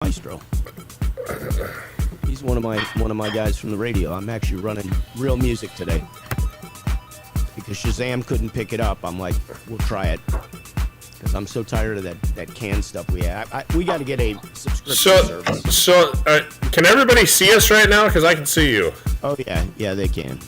Maestro. He's one of my guys from the radio. I'm actually running real music today because Shazam couldn't pick it up. I'm like, we'll try it because I'm so tired of that canned stuff we have. We got to get a subscription service. So can everybody see us right now? Because I can see you. Oh yeah, they can.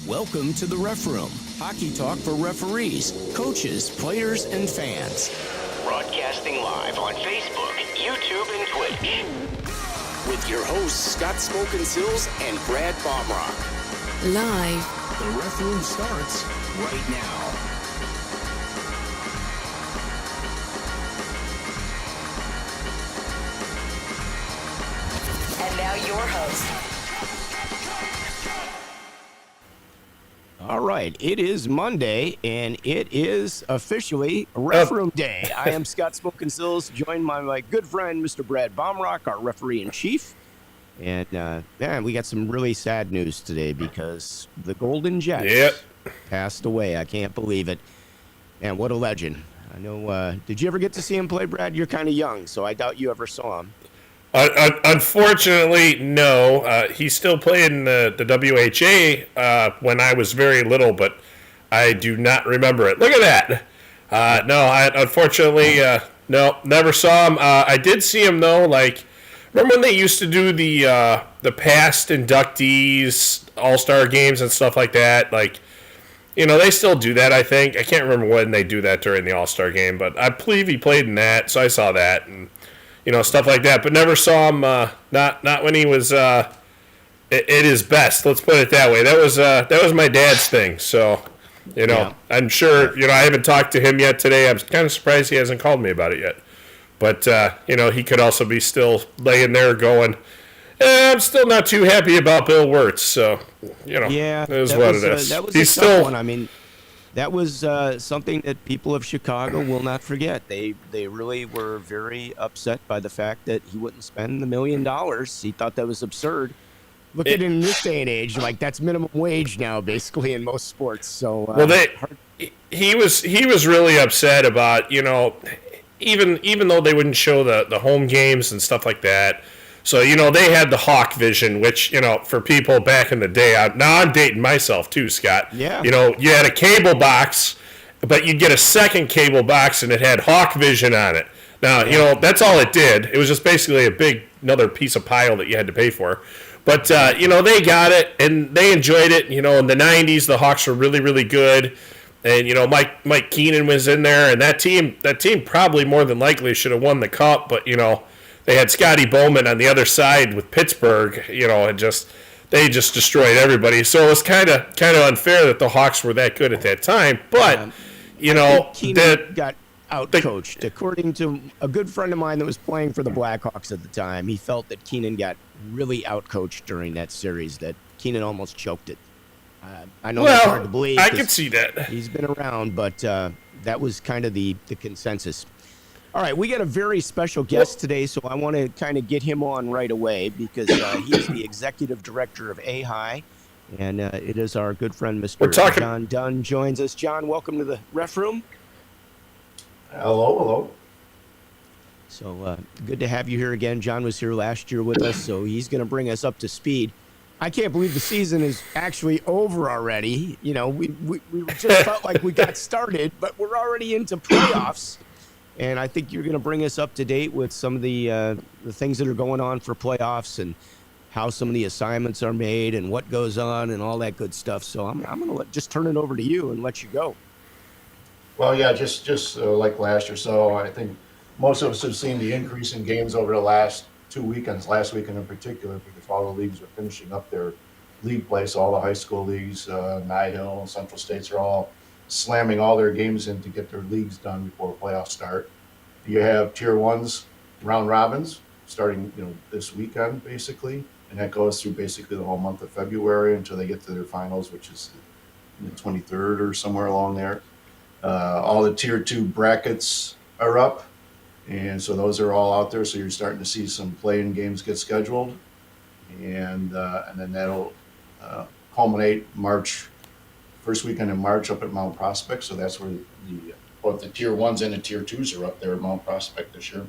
Welcome to the Ref Room, hockey talk for referees, coaches, players, and fans. Broadcasting live on Facebook, YouTube, and Twitch. With your hosts, Scott Smokin Silz and Brad Baumruck. Live. The Ref Room starts right now. And now your host. All right, it is Monday, and it is officially Ref Room Day. I am Scott Smokin Silz, joined by my good friend, Mr. Brad Baumruck, our referee-in-chief. And, we got some really sad news today because the Golden Jets passed away. I can't believe it. Man, what a legend. I know, did you ever get to see him play, Brad? You're kind of young, so I doubt you ever saw him. Unfortunately, no. He's still playing the WHA when I was very little, but I do not remember it. Look at that. No, unfortunately, no, never saw him. I did see him, though, remember when they used to do the past inductees, all-star games and stuff like that? They still do that, I think. I can't remember when they do that during the all-star game, but I believe he played in that, so I saw that, and stuff like that, but never saw him, not when he was at his best, let's put it that way. That was my dad's thing, so, I'm sure, I haven't talked to him yet today. I'm kind of surprised he hasn't called me about it yet. But, he could also be still laying there going, I'm still not too happy about Bill Wirtz. So, Yeah, it is what it is. that was He's a tough still one. I mean, that was something that people of Chicago will not forget. They really were very upset by the fact that he wouldn't spend the $1 million. He thought that was absurd. Look at it in this day and age, like that's minimum wage now, basically in most sports. So he was really upset about even though they wouldn't show the home games and stuff like that. So they had the Hawk Vision, which for people back in the day. Now I'm dating myself too, Scott. Yeah. You had a cable box, but you'd get a second cable box and it had Hawk Vision on it. Now that's all it did. It was just basically another piece of pile that you had to pay for. But, they got it, and they enjoyed it. In the 90s, the Hawks were really, really good. And, Mike Keenan was in there. And that team probably more than likely should have won the cup. But, they had Scotty Bowman on the other side with Pittsburgh, and they just destroyed everybody. So it was kind of unfair that the Hawks were that good at that time. But, Keenan got outcoached. According to a good friend of mine that was playing for the Blackhawks at the time, he felt that Keenan got really outcoached during that series, that Keenan almost choked it. I know that's hard to believe. I can see that. He's been around, but that was kind of the consensus. All right, we got a very special guest today, so I want to kind of get him on right away because he's the executive director of AHAI, and it is our good friend, Mr. John Dunne, joins us. John, welcome to the Ref Room. Hello. So good to have you here again. John was here last year with us, so he's going to bring us up to speed. I can't believe the season is actually over already. We just felt like we got started, but we're already into playoffs. And I think you're going to bring us up to date with some of the things that are going on for playoffs and how some of the assignments are made and what goes on and all that good stuff. So I'm going to just turn it over to you and let you go. Well, yeah, just like last year. So I think most of us have seen the increase in games over the last 2 weekends, last weekend in particular, because all the leagues are finishing up their league play. So all the high school leagues, Hill and Central States are all slamming all their games in to get their leagues done before playoffs start. You have tier ones, round robins, starting this weekend basically, and that goes through basically the whole month of February until they get to their finals, which is the 23rd or somewhere along there. All the tier 2 brackets are up, and so those are all out there. So you're starting to see some play-in games get scheduled, and then that'll culminate first weekend in March up at Mount Prospect. So that's where both the tier 1s and the tier 2s are up there at Mount Prospect this year.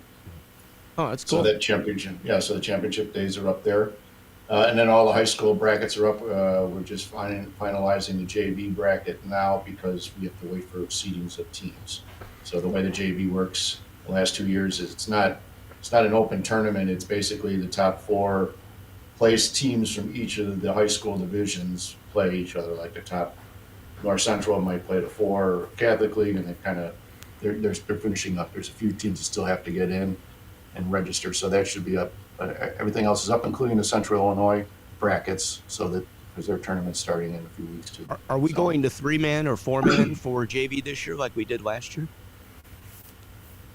Oh, that's cool. So that championship, so the championship days are up there. And then all the high school brackets are up. We're just finalizing the JV bracket now because we have to wait for seedings of teams. So the way the JV works the last 2 years is it's not an open tournament. It's basically the top 4 placed teams from each of the high school divisions play each other. Like the top North Central might play the 4 Catholic League, and they're finishing up. There's a few teams that still have to get in and register, so that should be up. Everything else is up, including the Central Illinois brackets, so that because their tournament's starting in a few weeks too. Are we going to 3-man or 4-man for JV this year, like we did last year?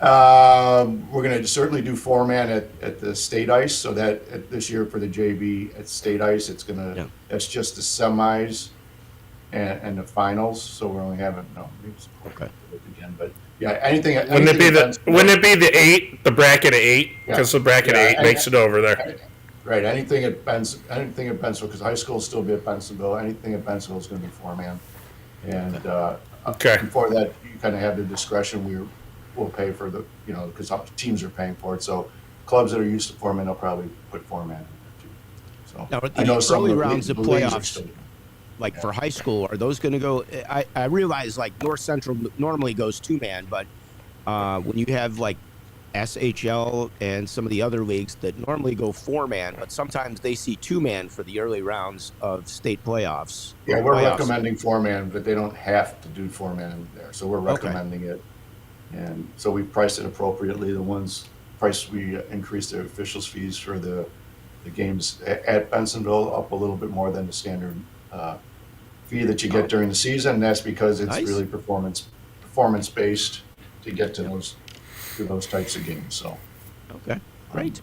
We're going to certainly do 4-man at the state ice. So that this year for the JV at state ice, that's just the semis and the finals. So we're only having again, but. Yeah, anything. Wouldn't it be the 8, the bracket of 8? Because the bracket of 8 makes it over there. Right. Anything at Bensenville, because high school will still be at Bensenville. Anything at Bensenville is going to be 4-man. And before that, you kind of have the discretion. We'll pay for because teams are paying for it. So clubs that are used to 4-man, they'll probably put 4-man in there too. So now, I know some early rounds of playoffs. Like for high school, are those going to go? I realize like North Central normally goes 2-man, but when you have like SHL and some of the other leagues that normally go 4-man, but sometimes they see 2-man for the early rounds of state playoffs. Yeah, we're recommending 4-man, but they don't have to do 4-man in there. So we're recommending it, and so we priced it appropriately. We increased the officials' fees for the games at Bensenville up a little bit more than the standard fee that you get during the season. And that's because it's really performance based to get to those to those types of games. So, Okay, great.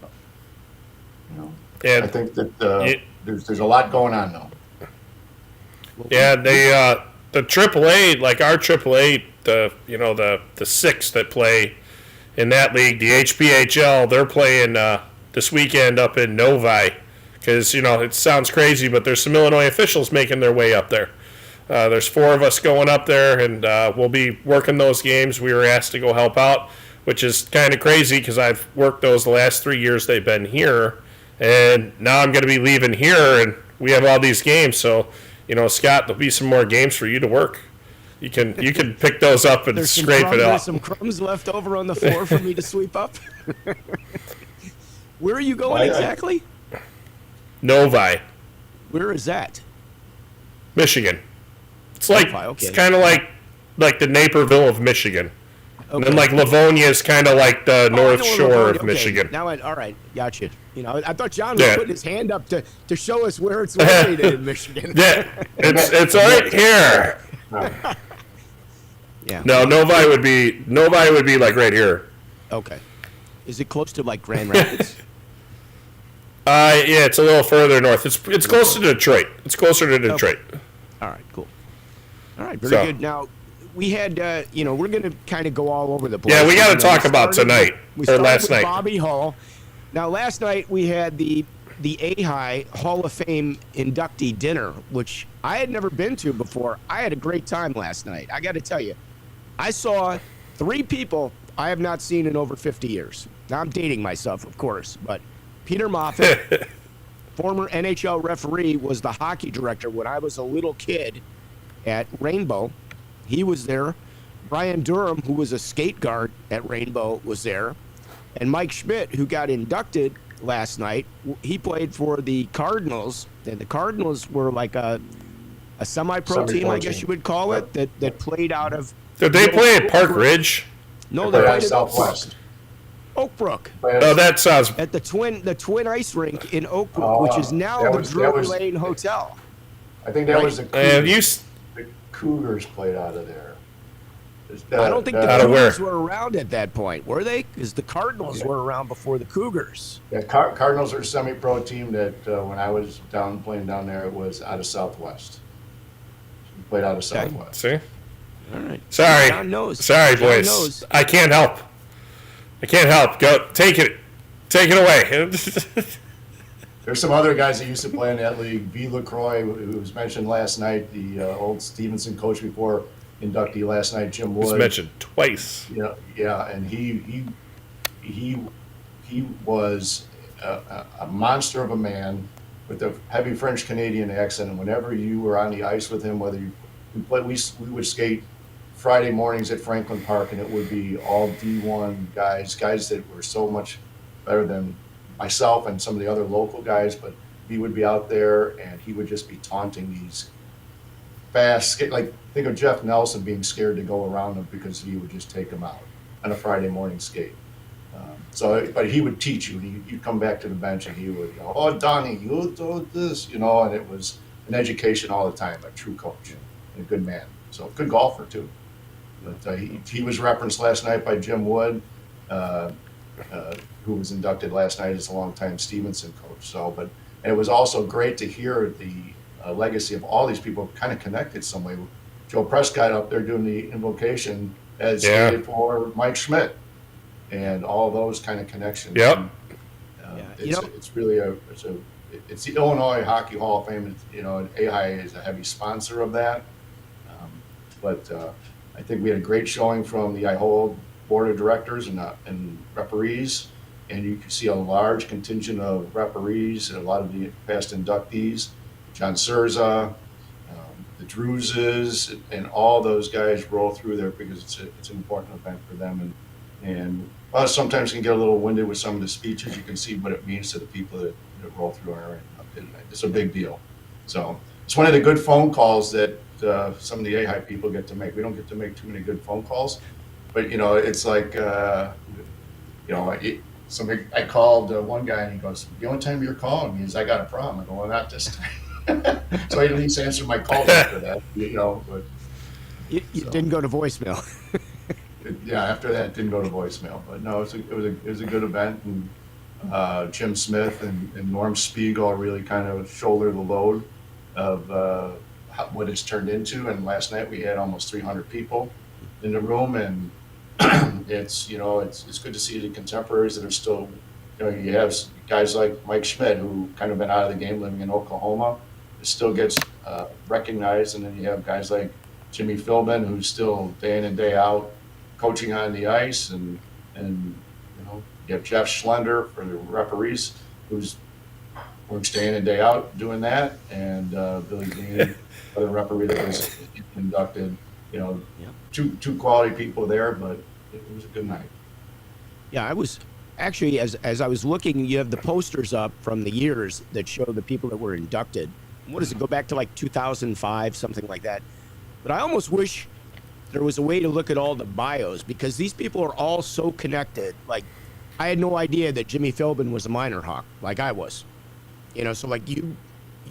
you know, And I think that there's a lot going on now. yeah, the AAA, like our AAA, the six that play in that league, the HPHL, they're playing this weekend up in Novi, because it sounds crazy, but there's some Illinois officials making their way up there. There's 4 of us going up there, and we'll be working those games. We were asked to go help out, which is kind of crazy because I've worked those the last 3 years they've been here, and now I'm going to be leaving here, and we have all these games. So, Scott, there'll be some more games for you to work. You can pick those up and scrape it There's up. some crumbs left over on the floor for me to sweep up. Where are you going exactly? Novi, Where is that? Michigan. It's like Novi, okay. it's kind of like the Naperville of Michigan. And then like Livonia is kind of like the North Shore of Michigan. Now, all right, got you. I thought John was Yeah. putting his hand up to show us where it's located in Michigan. Yeah, it's right here. Yeah. No, Novi would be like right here. Okay. Is it close to like Grand Rapids? Yeah, it's a little further north. It's close to Detroit. It's closer to Detroit. All right, cool. All right, very So- good. Now, we had, we're going to kind of go all over the place. Yeah, we got to We talk about started tonight with- or we last started with night. Bobby Hull. Now, last night we had the AHAI Hall of Fame inductee dinner, which I had never been to before. I had a great time last night. I got to tell you, I saw 3 people I have not seen in over 50 years. Now, I'm dating myself, of course, but Peter Moffitt, former NHL referee, was the hockey director when I was a little kid at Rainbow. He was there. Brian Durham, who was a skate guard at Rainbow, was there. And Mike Schmidt, who got inducted last night, he played for the Cardinals. And the Cardinals were like a semi-pro team, I guess you would call it, that played out of... Did they play at Park Ridge? No, They they played played at at Southwest. Oak Brook. Oh, that sounds. At the twin ice rink in Oak Brook, which is now that the was- Drury that was- Lane Hotel. I think that Right. was the Have Cougars. you? The Cougars played out of there. I don't think the Out of where? Cougars were around at that point, were they? Because the Cardinals were around before the Cougars. Yeah, Cardinals are a semi-pro team that when I was playing down there, it was out of Southwest. We played out of Southwest. See? All right. Sorry. John knows. Sorry, John boys. knows. I can't help. Go. Take it away. There's some other guys that used to play in that league. V. LaCroix, who was mentioned last night, the old Stevenson coach before inductee last night, Jim Wood. Was mentioned twice. Yeah, and he was a monster of a man with a heavy French Canadian accent. And whenever you were on the ice with him, whether we would skate Friday mornings at Franklin Park, and it would be all D1 guys that were so much better than myself and some of the other local guys. But he would be out there, and he would just be taunting these fast, like think of Jeff Nelson being scared to go around him because he would just take him out on a Friday morning skate. But he would teach you. You'd come back to the bench, and he would go, "Oh, Donnie, you do this," and it was an education all the time. A true coach and a good man. So good golfer too. But he was referenced last night by Jim Wood, who was inducted last night as a longtime Stevenson coach. And it was also great to hear the legacy of all these people kind of connected some way. Joe Prescott up there doing the invocation as skated for Mike Schmidt, and all those kind of connections. Yep. And, Yeah, it's really it's the Illinois Hockey Hall of Fame. And AHAI is a heavy sponsor of that. But I think we had a great showing from the IHOL board of directors and referees, and you can see a large contingent of referees and a lot of the past inductees, John Surza, the Druzes, and all those guys roll through there because it's an important event for them. And sometimes can get a little winded with some of the speeches. You can see what it means to the people that roll through our area. It's a big deal. So it's one of the good phone calls that some of the AHI people get to make. We don't get to make too many good phone calls, but it's like I called one guy and he goes, "The only time you're calling me is I got a problem." I go, "Well, not this time." So I at least answered my calls after that, But You didn't go to voicemail. after that, it didn't go to voicemail. But no, it was a good event, and Jim Smith and Norm Spiegel really kind of shoulder the load of what it's turned into. And last night we had almost 300 people in the room, and it's good to see the contemporaries that are still. You have guys like Mike Schmidt, who kind of been out of the game, living in Oklahoma, still gets recognized, and then you have guys like Jimmy Philbin, who's still day in and day out coaching on the ice, and you have Jeff Schlender for the referees, who's works day in and day out doing that, and Billy Dean, the referee that was inducted. Two quality people there, but it was a good night. Yeah, I was actually, as I was looking, you have the posters up from the years that show the people that were inducted. What does it go back to, like 2005, something like that? But I almost wish there was a way to look at all the bios, because these people are all so connected. Like, I had no idea that Jimmy Philbin was a minor hawk, like I was. So like you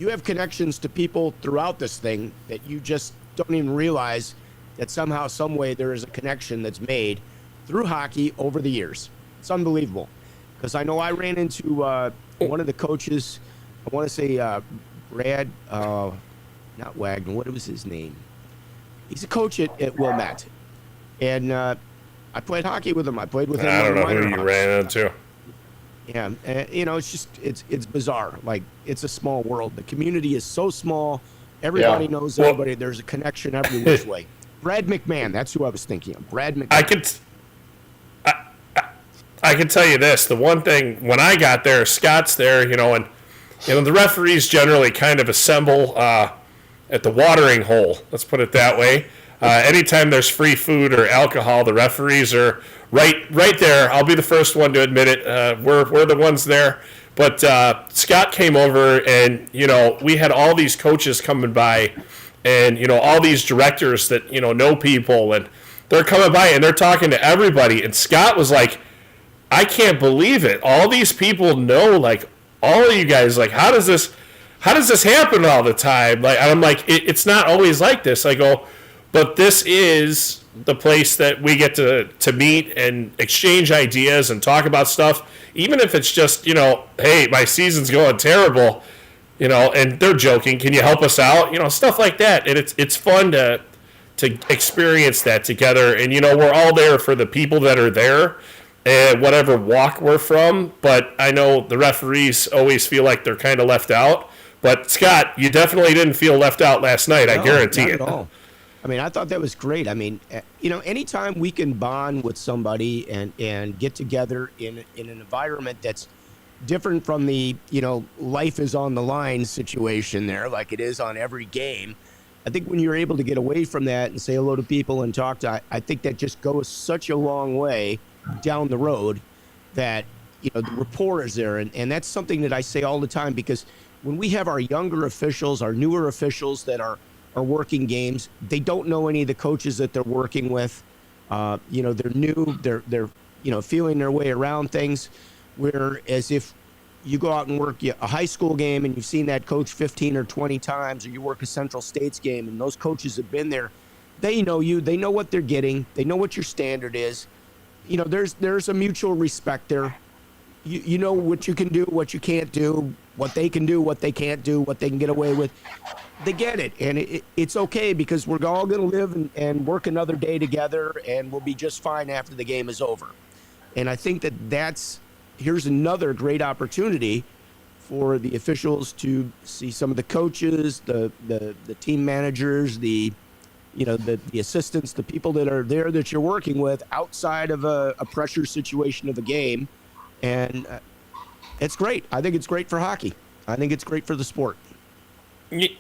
have connections to people throughout this thing that you just don't even realize that somehow, some way, there is a connection that's made through hockey over the years. It's unbelievable. Because I know I ran into one of the coaches, I want to say Brad, not Wagner, what was his name? He's a coach at Wilmette. And I played hockey with him. I played with him. I don't know who you ran into. Yeah, it's just, it's bizarre. Like, it's a small world. The community is so small. Everybody knows everybody. There's a connection every which way. Brad McMahon, that's who I was thinking of. Brad McMahon. I can tell you this. The one thing, when I got there, Scott's there, and the referees generally kind of assemble at the watering hole. Let's put it that way. Anytime there's free food or alcohol, the referees are right there. I'll be the first one to admit it. We're the ones there. But Scott came over, and we had all these coaches coming by, and all these directors that know people, and they're coming by and they're talking to everybody. And Scott was like, I can't believe it. All these people know, like, all of you guys. Like, how does this happen all the time? Like, I'm like, it's not always like this. I go, but this is the place that we get to meet and exchange ideas and talk about stuff, even if it's just, hey, my season's going terrible, and they're joking, can you help us out? Stuff like that. And it's fun to experience that together. And, we're all there for the people that are there and whatever walk we're from. But I know the referees always feel like they're kind of left out. But, Scott, you definitely didn't feel left out last night, no, I guarantee not it. At all. I mean, I thought that was great. I mean, anytime we can bond with somebody and get together in an environment that's different from the, life is on the line situation there, like it is on every game. I think when you're able to get away from that and say hello to people and talk to, I think that just goes such a long way down the road that, the rapport is there. And that's something that I say all the time, because when we have our younger officials, our newer officials that are working games, they don't know any of the coaches that they're working with. They're new, they're feeling their way around things. Whereas if you go out and work a high school game and you've seen that coach 15 or 20 times, or you work a Central States game and those coaches have been there, they know you, they know what they're getting, they know what your standard is. There's a mutual respect there. You know what you can do, what you can't do, what they can do, what they can't do, what they can get away with. They get it, and it's okay, because we're all going to live and work another day together, and we'll be just fine after the game is over. And I think here's another great opportunity for the officials to see some of the coaches, the team managers, the assistants, the people that are there that you're working with outside of a pressure situation of a game. And it's great. I think it's great for hockey. I think it's great for the sport. One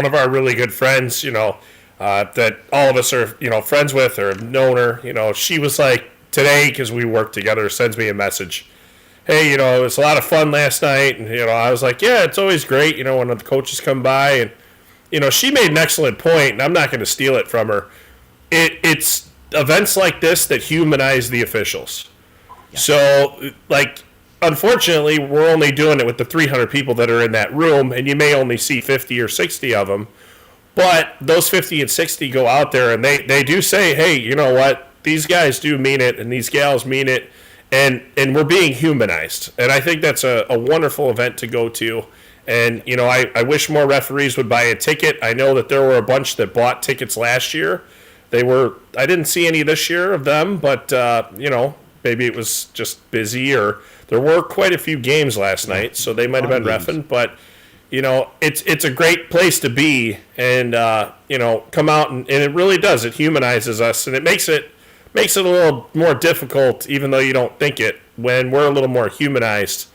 of our really good friends, that all of us are, friends with or have known her, she was like, today, because we work together, sends me a message. Hey, it was a lot of fun last night. And, I was like, yeah, it's always great, when the coaches come by. And, she made an excellent point, and I'm not going to steal it from her. It's events like this that humanize the officials. Yeah. So, unfortunately, we're only doing it with the 300 people that are in that room, and you may only see 50 or 60 of them. But those 50 and 60 go out there, and they do say, hey, you know what? These guys do mean it, and these gals mean it, and we're being humanized. And I think that's a wonderful event to go to. And, you know, I wish more referees would buy a ticket. I know that there were a bunch that bought tickets last year. I didn't see any this year of them, but, you know, maybe it was just busy, or there were quite a few games last night, so they might have been reffing. But, you know, it's a great place to be, and, you know, come out, and it really does. It humanizes us, and it makes it a little more difficult, even though you don't think it, when we're a little more humanized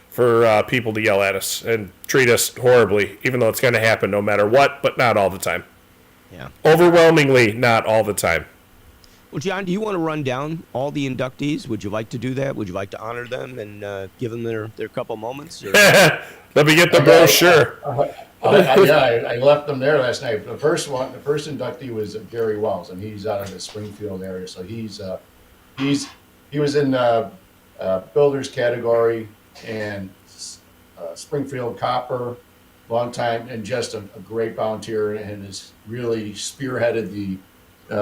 for people to yell at us and treat us horribly, even though it's going to happen no matter what, but not all the time. Yeah. Overwhelmingly, not all the time. Well, John, do you want to run down all the inductees? Would you like to do that? Would you like to honor them and give them their couple moments? Or? Let me get the brochure. I left them there last night. The first inductee was Gary Wells, and he's out of the Springfield area. So he was in builders category and Springfield Copper, long time, and just a great volunteer, and has really spearheaded the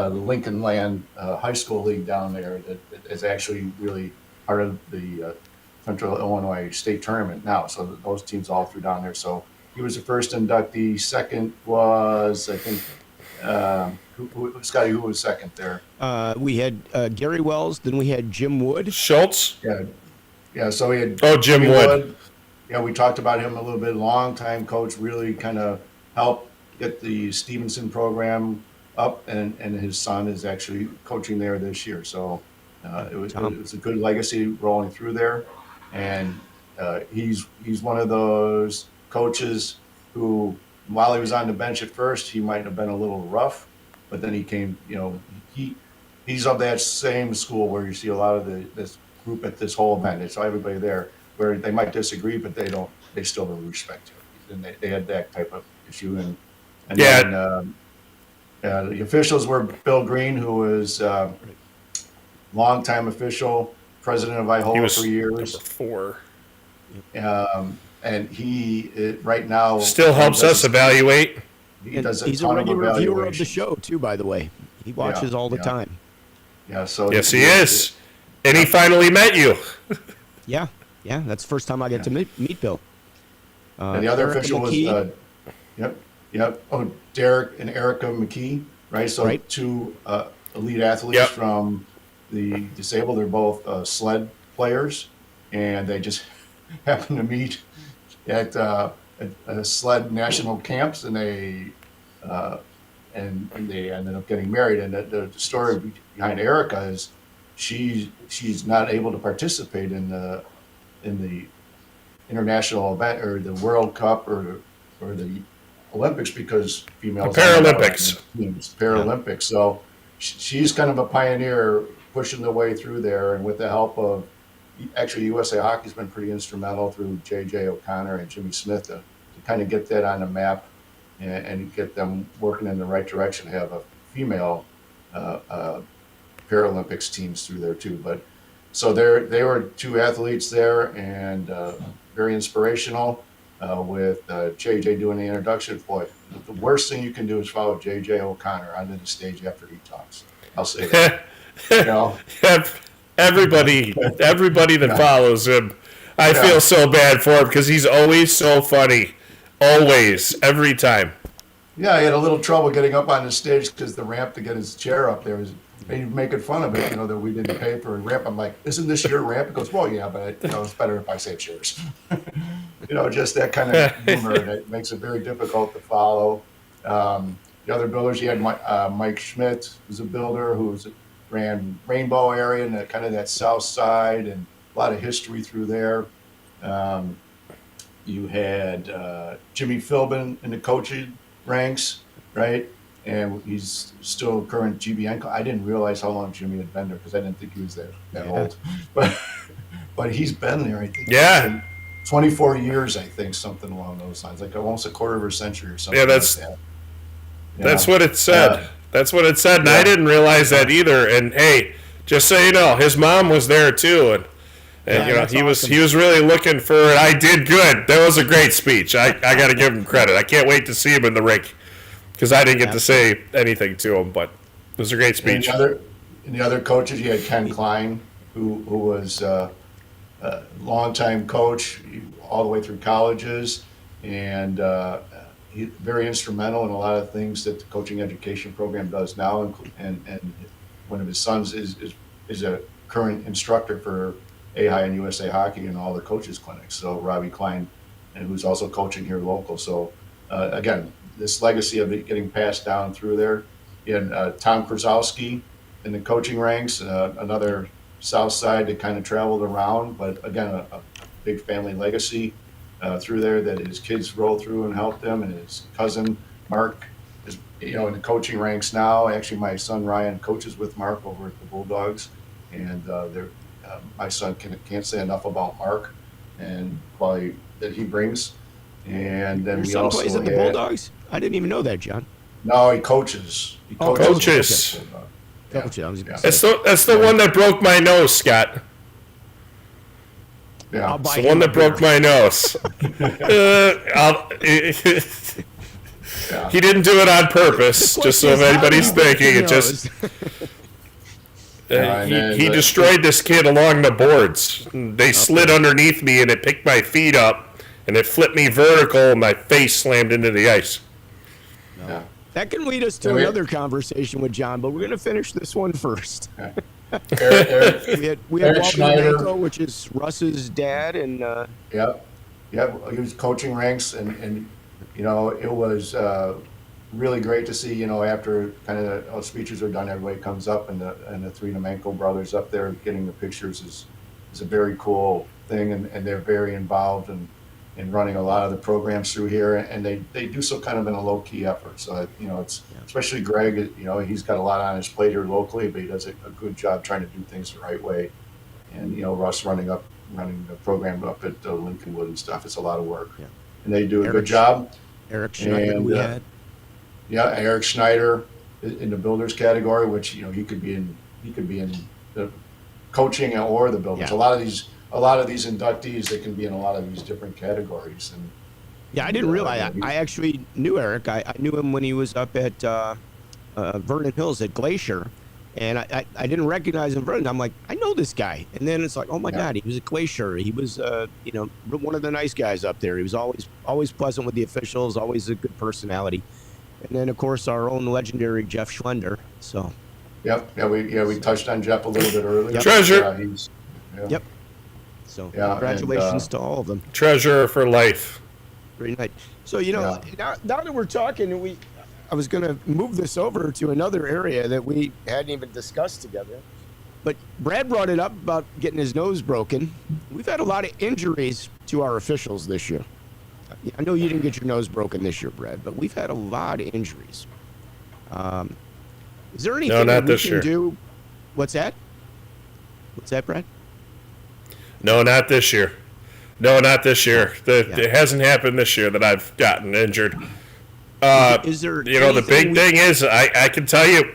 Lincoln Land High School League down there. That is actually really part of the Central Illinois State Tournament now. So those teams all through down there. So he was the first inductee. Second was, I think, Scotty, who was second there? We had Gary Wells, then we had Jim Wood. Schultz? Yeah, so we had Jim Wood. Yeah, we talked about him a little bit. Long-time coach, really kind of helped get the Stevenson program up, and his son is actually coaching there this year. So it was a good legacy rolling through there. And he's one of those coaches who, while he was on the bench at first, he might have been a little rough, but then he came, you know, he's of that same school where you see a lot of this group at this whole event. It's everybody there where they might disagree, but they still really respect him. And they had that type of issue. And then the officials were Bill Green, who was longtime official, president of IHOA for years. Number 4. And he right now still helps us evaluate. He's a regular viewer of the show too, by the way. He watches all the time. Yeah. So yes, he is. And he finally met you. Yeah. That's the first time I get to meet Bill. And the other official was, yep. Oh, Derek and Erica McKee, right? So two elite athletes from the disabled. They're both sled players, and they just happened to meet at sled national camps, and they ended up getting married. And the story behind Erica is she's not able to participate in the international event or the World Cup or the Olympics because females Paralympics. Paralympics. So she's kind of a pioneer pushing the way through there, and with the help of actually USA Hockey's been pretty instrumental through JJ O'Connor and Jimmy Smith to kind of get that on the map and get them working in the right direction. Have a female Paralympics teams through there too, but. So they were two athletes there, and very inspirational with JJ doing the introduction. Boy, the worst thing you can do is follow JJ O'Connor onto the stage after he talks. I'll say that. You know? Everybody that follows him, I feel so bad for him because he's always so funny. Always, every time. Yeah, he had a little trouble getting up on the stage because the ramp to get his chair up there was. They making fun of it, that we didn't pay for a ramp. I'm like, isn't this your ramp? It goes, well, yeah, but it's better if I save shares. Just that kind of humor that makes it very difficult to follow. The other builders, you had Mike Schmidt, who's a builder who ran Rainbow area and kind of that south side, and a lot of history through there. You had Jimmy Philbin in the coaching ranks, right? And he's still current GBN. I didn't realize how long Jimmy had been there because I didn't think he was that old. But he's been there, I think. 24 years, I think, something along those lines, like almost a quarter of a century or something. That's what it said. That's what it said, and I didn't realize that either. And hey, just so you know, his mom was there too, and he was really looking for it. I did good. That was a great speech. I got to give him credit. I can't wait to see him in the rink. because I didn't get to say anything to him, but it was a great speech. And the other coaches, you had Ken Klein, who was a longtime coach all the way through colleges, and he very instrumental in a lot of things that the coaching education program does now. And one of his sons is a current instructor for AHAI and USA Hockey and all the coaches clinics. So Robbie Klein, and who's also coaching here local. So again, this legacy of it getting passed down through there. And Tom Krasowski in the coaching ranks, another South Side that kind of traveled around, but again, a big family legacy through there that his kids roll through and help them. And his cousin Mark is, in the coaching ranks now. Actually, my son Ryan coaches with Mark over at the Bulldogs, and my son can't say enough about Mark and quality that he brings. And then Your we son also plays at the had- Bulldogs? I didn't even know that, John. No, he coaches. He coaches. Yeah. Coach, I was gonna say. That's the one that broke my nose, Scott. Yeah. I'll buy It's the one him a that broke beer. my nose. Yeah. He didn't do it on purpose, just so if anybody's thinking. It just and then he destroyed this kid along the boards. They slid underneath me, and it picked my feet up, and it flipped me vertical, and my face slammed into the ice. Yeah. That can lead us to Yeah, another conversation with John, but we're going to finish this one first. Eric, We had Eric Walter Schneider. Mako, which is Russ's dad, and yeah, he was coaching ranks, and it was really great to see. After kind of all speeches are done, everybody comes up, and the three Nemenko brothers up there getting the pictures is a very cool thing, and they're very involved in running a lot of the programs through here, and they do so kind of in a low key effort. So it's especially Greg. He's got a lot on his plate here locally, but he does a good job trying to do things the right way. And Russ running the program up at Lincolnwood and stuff. It's a lot of work, and they do a good job. Eric Schneider And, we had. Yeah, Eric Schneider in the builders category, which he could be in the coaching or the builders. Yeah. A lot of these inductees, they can be in a lot of these different categories. And Yeah, I didn't realize. I actually knew Eric. I knew him when he was up at Vernon Hills at Glacier, and I didn't recognize him. Vernon, I'm like, I know this guy, and then it's like, oh my God, he was at Glacier. He was, one of the nice guys up there. He was always pleasant with the officials, always a good personality, and then of course our own legendary Jeff Schlender. So. We touched on Jeff a little bit earlier. Treasure. Yep. So Yeah, congratulations to all of them. Treasure for life. Very nice. So now that we're talking, I was going to move this over to another area that we hadn't even discussed together. But Brad brought it up about getting his nose broken. We've had a lot of injuries to our officials this year. I know you didn't get your nose broken this year, Brad, but we've had a lot of injuries. Is there anything not that we this can year. do? What's that? What's that, Brad? No, not this year. No, not this year. It hasn't happened this year that I've gotten injured. Is there The big thing is, I can tell you,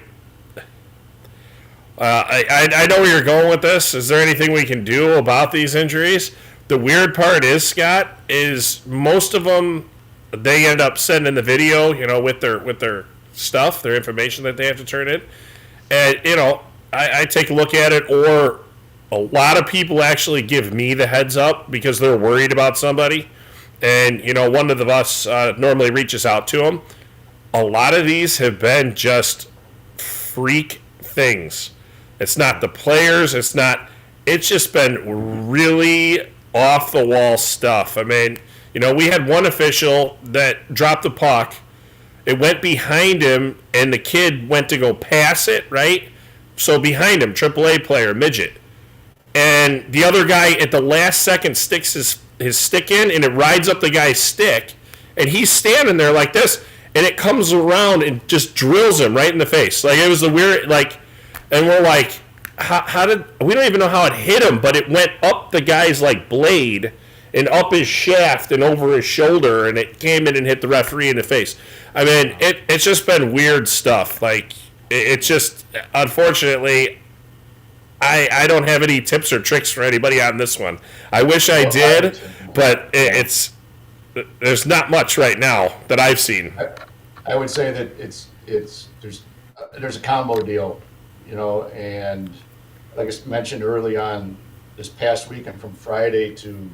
I know where you're going with this. Is there anything we can do about these injuries? The weird part is, Scott, is most of them, they end up sending the video, with their stuff, their information that they have to turn in. And, I take a look at it, or a lot of people actually give me the heads up because they're worried about somebody. And, one of the us normally reaches out to them. A lot of these have been just freak things. It's not the players. It's just been really off the wall stuff. I mean, we had one official that dropped the puck. It went behind him, and the kid went to go pass it, right? So behind him, AAA player, midget. And the other guy at the last second sticks his stick in, and it rides up the guy's stick. And he's standing there like this, and it comes around and just drills him right in the face. Like, it was the weird, and we're like, we don't even know how it hit him, but it went up the guy's, blade and up his shaft and over his shoulder, and it came in and hit the referee in the face. I mean, it's just been weird stuff. It's just, unfortunately, I don't have any tips or tricks for anybody on this one. I wish I did, but there's not much right now that I've seen. I would say that there's a combo deal, and like I mentioned early on, this past weekend from Friday through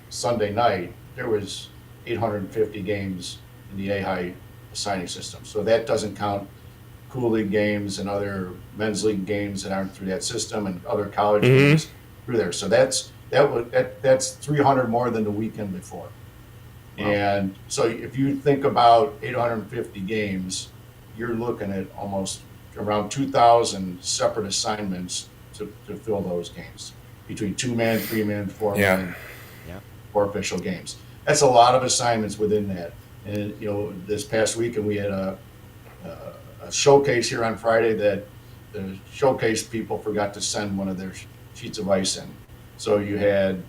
Sunday night, there was 850 games in the AHAI assigning system. So that doesn't count Cool League games and other men's league games that aren't through that system and other college games through there. So that's 300 more than the weekend before. Wow. And so if you think about 850 games, you're looking at almost around 2,000 separate assignments to fill those games between 2-man, 3-man, 4-man, 4 official games. That's a lot of assignments within that. And this past weekend we had a showcase here on Friday that the showcase people forgot to send one of their sheets of ice in. So you had,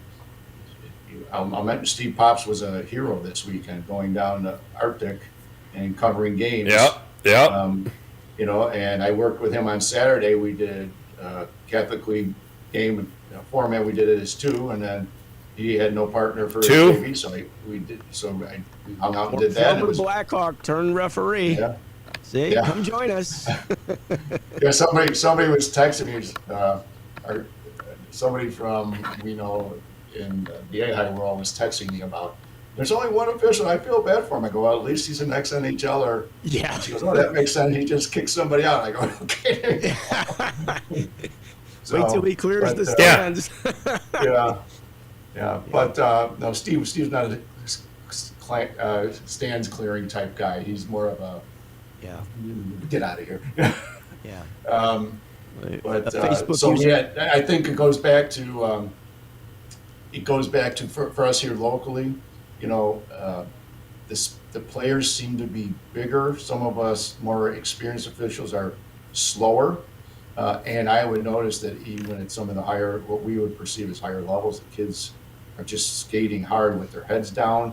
I mentioned Steve Pops was a hero this weekend, going down the Arctic and covering games. And I worked with him on Saturday. We did Catholic League game format. We did it as 2, and then he had no partner for his baby, so I hung out and did that. Former Blackhawk turned referee. Yeah. See, come join us. Yeah, somebody was texting me. Somebody from in the AHAI world was texting me about. There's only one official. I feel bad for him. I go, well, at least he's an ex-NHLer. Yeah. She goes, oh, that makes sense. He just kicked somebody out. I go, okay. Wait till he clears the stands. Yeah. But no, Steve's not a stands clearing type guy. He's more of a get out of here. But so I think it goes back to for us here locally. The players seem to be bigger. Some of us more experienced officials are slower. And I would notice that even at some of the higher, what we would perceive as higher levels, the kids are just skating hard with their heads down.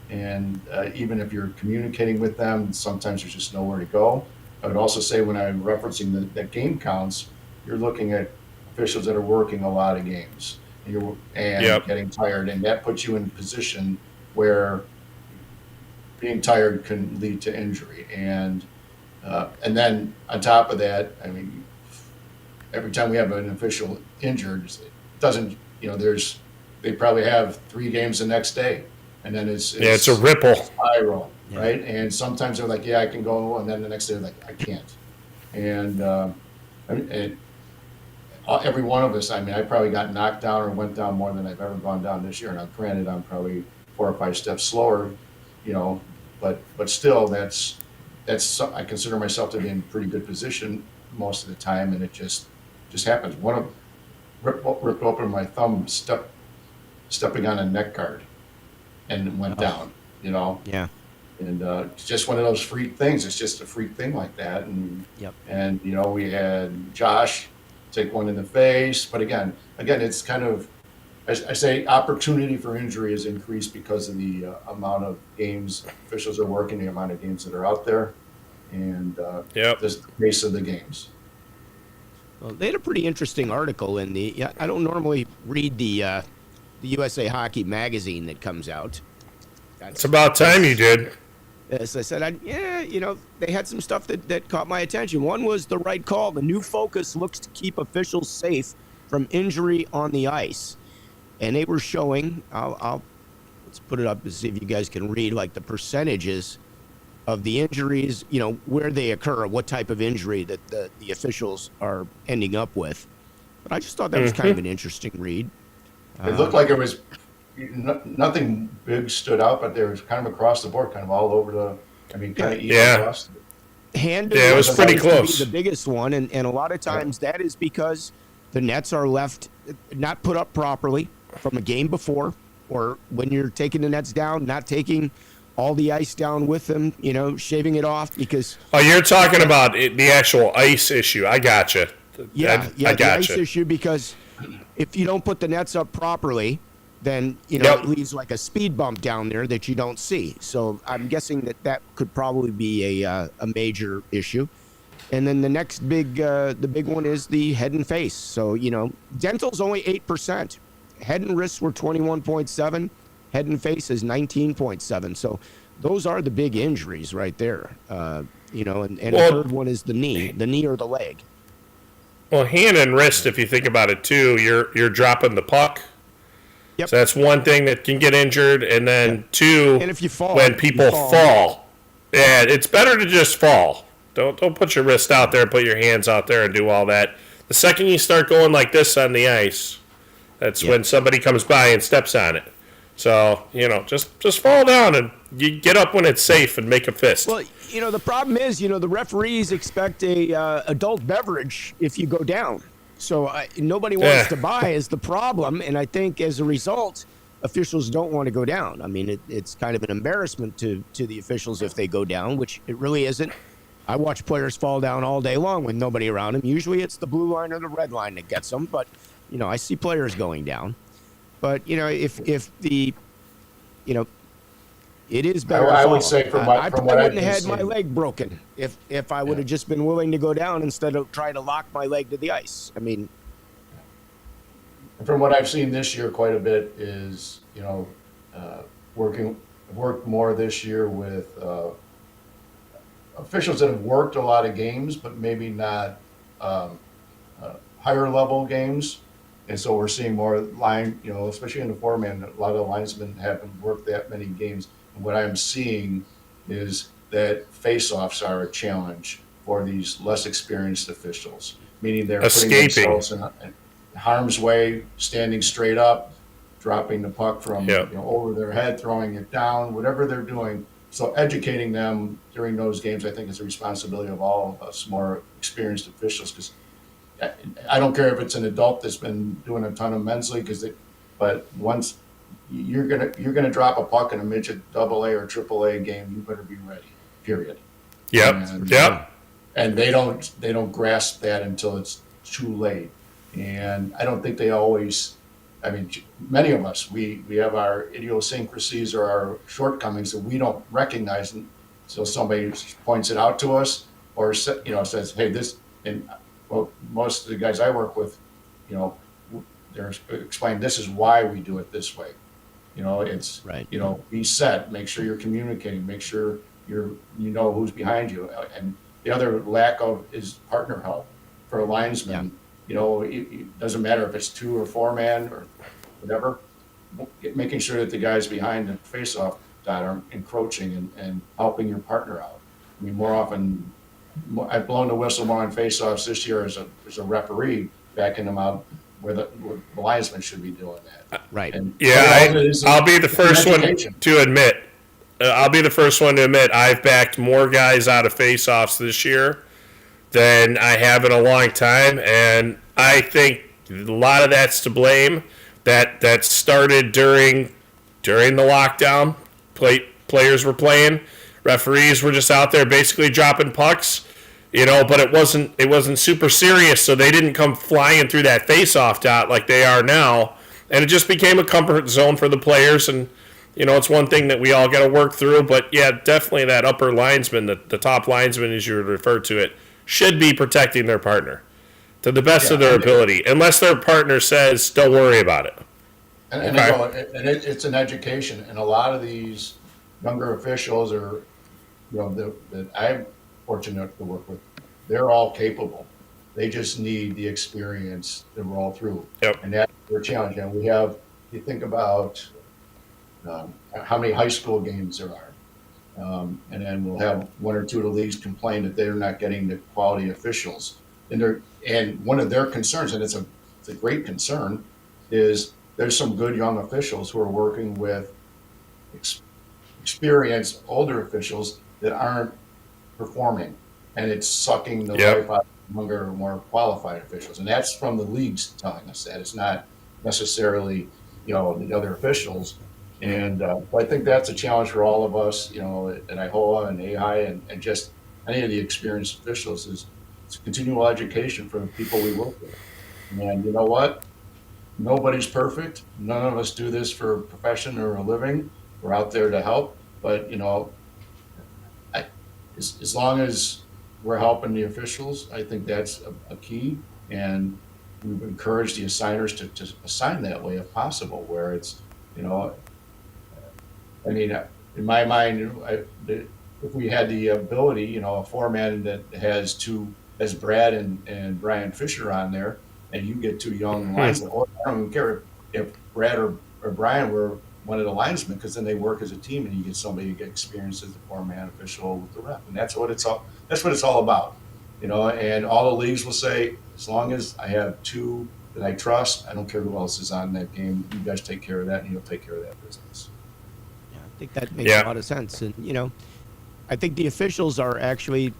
And even if you're communicating with them, sometimes there's just nowhere to go. I would also say when I'm referencing the game counts, you're looking at officials that are working a lot of games and getting tired. And that puts you in a position where being tired can lead to injury. And then on top of that, I mean, every time we have an official injured, it doesn't, they probably have 3 games the next day. And then it's a ripple spiral, right? And sometimes they're like, yeah, I can go. And then the next day they're like, I can't. And every one of us, I mean, I probably got knocked down or went down more than I've ever gone down this year. Now, granted, I'm probably 4 or 5 steps slower, but still that's I consider myself to be in pretty good position most of the time. And it just happens. Ripped open my thumb, stepping on a neck guard. And went down, Yeah. And it's just one of those freak things. It's just a freak thing like that. And we had Josh take one in the face. But again, it's kind of, I say opportunity for injury has increased because of the amount of games officials are working, the amount of games that are out there, and the pace of the games. Well, they had a pretty interesting article in I don't normally read the USA Hockey magazine that comes out. It's about time you did. As I said, they had some stuff that caught my attention. One was the right call. The new focus looks to keep officials safe from injury on the ice. And they were showing, let's put it up to see if you guys can read, like the percentages of the injuries, where they occur, what type of injury that the officials are ending up with. But I just thought that was kind of an interesting read. It looked like it was nothing big stood out, but there was kind of across the board, kind of all over kind of even across. It was pretty close. The biggest one, and a lot of times that is because the nets are left not put up properly from a game before, or when you're taking the nets down, not taking all the ice down with them, shaving it off because. Oh, you're talking about the actual ice issue. I gotcha. I gotcha. The ice issue because. If you don't put the nets up properly, then, it leaves like a speed bump down there that you don't see. So I'm guessing that could probably be a major issue. And then the next the big one is the head and face. So, dental's only 8%. Head and wrists were 21.7. Head and face is 19.7. So those are the big injuries right there. You know, and the Well, third one is the knee or the leg. Well, hand and wrist, if you think about it too, you're dropping the puck. Yep. So that's one thing that can get injured, and then two, And if you fall, when people fall, yeah, it's better to just fall. Don't put your wrist out there, put your hands out there, and do all that. The second you start going like this on the ice, that's when somebody comes by and steps on it. So just fall down and you get up when it's safe and make a fist. Well, the problem is, the referees expect a adult beverage if you go down. So nobody wants to buy is the problem. And I think as a result, officials don't want to go down. I mean, it's kind of an embarrassment to the officials if they go down, which it really isn't. I watch players fall down all day long with nobody around them. Usually it's the blue line or the red line that gets them. But, I see players going down. But, if the, it is better. I would say from what I wouldn't have had my leg broken if I would have just been willing to go down instead of trying to lock my leg to the ice. I mean, from what I've seen this year, quite a bit is worked more this year with officials that have worked a lot of games, but maybe not higher level games. And so we're seeing more line, especially in the four-man, a lot of the linesmen haven't worked that many games. And what I'm seeing is that face-offs are a challenge for these less experienced officials, meaning they're putting themselves in harm's way, standing straight up, dropping the puck from over their head, throwing it down, whatever they're doing. So educating them during those games, I think, is the responsibility of all of us more experienced officials, because I don't care if it's an adult that's been doing a ton of men's league, but once you're gonna drop a puck in a midget AA or AAA game, you better be ready. Period. Yep. And they don't grasp that until it's too late. And I don't think they always. I mean, many of us we have our idiosyncrasies or our shortcomings that we don't recognize until somebody points it out to us or says, "Hey, this." And well, most of the guys I work with, they're explaining this is why we do it this way. It's right. Be set. Make sure you're communicating. Make sure you know who's behind you. And the other lack of is partner help for a linesman. It doesn't matter if it's 2 or 4 man or whatever. Making sure that the guys behind the face-off dot are encroaching and helping your partner out. I mean, more often. I've blown the whistle more on face-offs this year as a referee, backing them out where the linesman should be doing that. Right. And I'll be the first one to admit. I've backed more guys out of face-offs this year than I have in a long time, and I think a lot of that's to blame. That started during the lockdown. Players were playing. Referees were just out there basically dropping pucks, but it wasn't super serious, so they didn't come flying through that face-off dot like they are now, and it just became a comfort zone for the players. And it's one thing that we all got to work through. But yeah, definitely that upper linesman, the top linesman, as you refer to it, should be protecting their partner to the best of their ability, unless their partner says, "Don't worry about it." And it's an education, and a lot of these younger officials are. That I'm fortunate to work with, they're all capable. They just need the experience to roll through. Yep. And that's their challenge. And you think about how many high school games there are. And then we'll have 1 or 2 of the leagues complain that they're not getting the quality officials. And one of their concerns, and it's a great concern, is there's some good young officials who are working with experienced older officials that aren't performing, and it's sucking the life out of younger, more qualified officials. And that's from the leagues telling us that. It's not necessarily, the other officials. And I think that's a challenge for all of us, at IHOA and AHAI and just any of the experienced officials is continual education from the people we work with. And you know what? Nobody's perfect. None of us do this for a profession or a living. We're out there to help. But, as long as we're helping the officials, I think that's a key. And we've encouraged the assigners to assign that way if possible, where it's, in my mind, if we had the ability, a foreman that has Brad and Brian Fisher on there, and you get two young linesmen, or I don't even care if Brad or Brian were one of the linesmen, because then they work as a team, and you get somebody who get experience as the foreman official with the ref, and that's what it's all about, And all the leagues will say, as long as I have two that I trust, I don't care who else is on that game. You guys take care of that, and you'll take care of that business. Yeah, I think that makes a lot of sense. And, I think the officials are actually,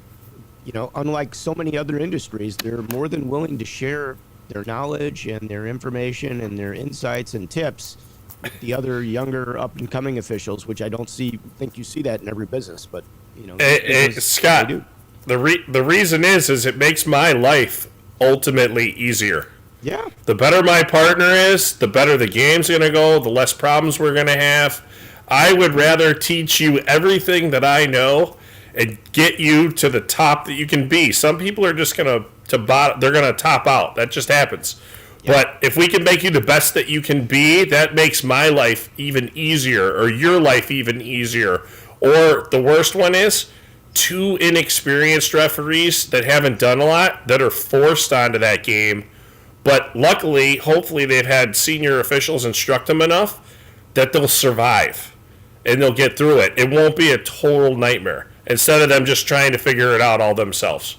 unlike so many other industries, they're more than willing to share their knowledge and their information and their insights and tips with the other younger up and coming officials, which I don't think you see that in every business, but, Scott, the reason is it makes my life ultimately easier. Yeah. The better my partner is, the better the game's going to go, the less problems we're going to have. I would rather teach you everything that I know and get you to the top that you can be. Some people are just going they're going to top out. That just happens. Yeah. But if we can make you the best that you can be, that makes my life even easier, or your life even easier. Or the worst one is two inexperienced referees that haven't done a lot that are forced onto that game. But luckily, hopefully, they've had senior officials instruct them enough that they'll survive and they'll get through it. It won't be a total nightmare, instead of them just trying to figure it out all themselves.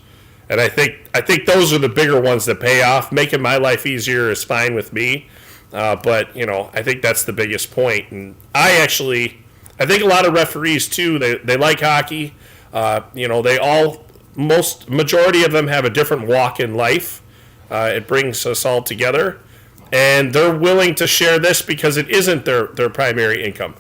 And I think those are the bigger ones that pay off. Making my life easier is fine with me, but I think that's the biggest point. And I think a lot of referees too. They like hockey. Majority of them have a different walk in life. It brings us all together, and they're willing to share this because it isn't their primary income.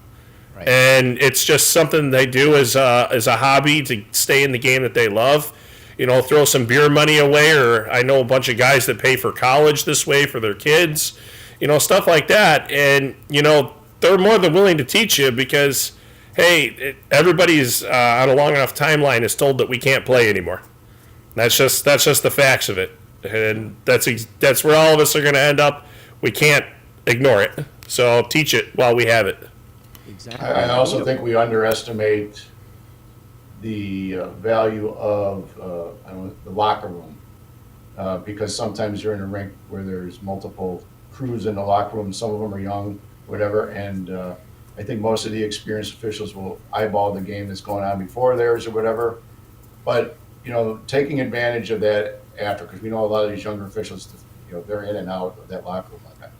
Right. And it's just something they do as a hobby to stay in the game that they love. Throw some beer money away, or I know a bunch of guys that pay for college this way for their kids, stuff like that. And, they're more than willing to teach you because, hey, everybody's on a long enough timeline is told that we can't play anymore. That's just the facts of it. And that's where all of us are going to end up. We can't ignore it. So teach it while we have it. Exactly. I also think we underestimate the value of the locker room, because sometimes you're in a rink where there's multiple crews in the locker room. Some of them are young, whatever, and I think most of the experienced officials will eyeball the game that's going on before theirs or whatever. But taking advantage of that after, because we know a lot of these younger officials, they're in and out of that locker room like that.